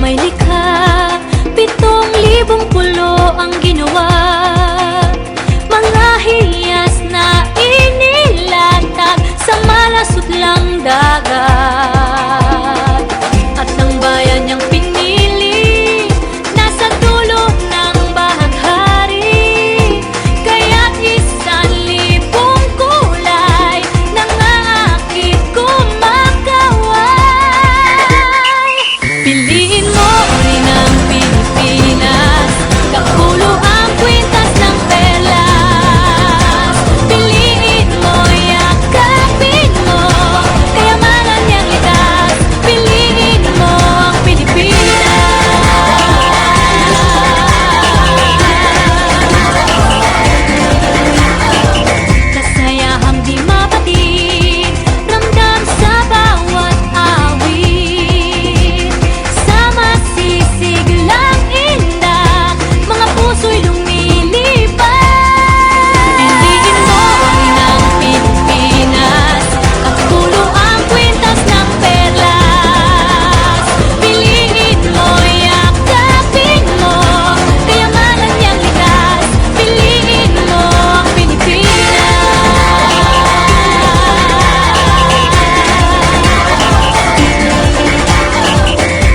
may likha, 7,000 pulo ang ginawa. Mga hiyas na inilatag sa malasutlang dagat. At ang bayan niyang pinili nasa dulo ng bahaghari. Kaya't 1,000 kulay nangangakit kumakaway. Piliin mo rin ang Pilipinas, kapulo ang kwintas ng perlas. Piliin mo, yakapin mo, kayamanan niyang likas. Piliin mo ang Pilipinas. Kasayahang di mapatid, ramdam sa bawat awit. Sa masisiglang indak, mga puso'y lumilipad. Piliin mo rin ang Pilipinas, kapulo ang kwintas ng perlas. Piliin mo, yakapin mo, kayamanan niyang likas. Piliin mo ang Pilipinas.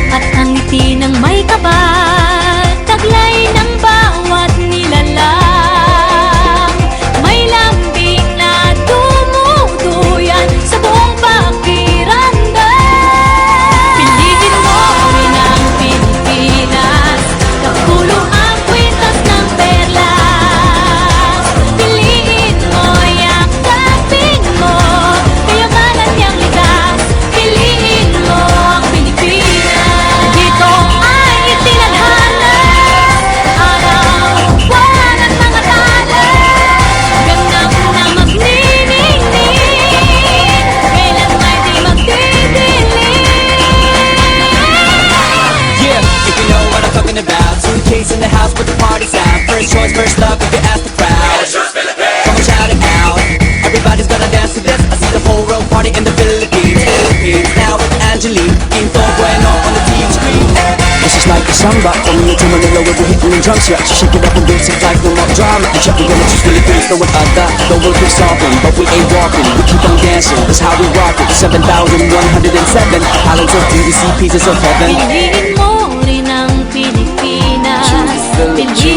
At ang ngiti ng may kapal, taglay ng bawat nilalang. May lambing na dumuduyan sa buong pakiramdam. Piliin mo rin ang Pilipinas, kapulo ang kwintas ng perlas. Piliin mo, yakapin mo, kayamanan niyang likas. Piliin mo ang Pilipinas. Dito ay itinadhana, araw-buwan at mga tala. Ganap na magniningning, kailan may di magdidilim. Yeah, if you know what I'm talking about. Suitcase in the house, but the party's out. First choice, first love, if you ask the crowd. Come on, shout it out. Everybody's gonna dance to this. I see the whole world party in the Philippines. Now with Angelique, Quinto Bueno on the TV screen. This is like a samba, coming into Manila with the hitting and drums. Yeah, shake it up and dance it like no more drama. And check, we're gonna choose Philippines, no one other. The world keeps talking, but we ain't walking. We keep on dancing, that's how we rock it. 7,107 islands of beauty, see pieces of heaven. Piliin mo rin ang Pilipinas. Choose the village.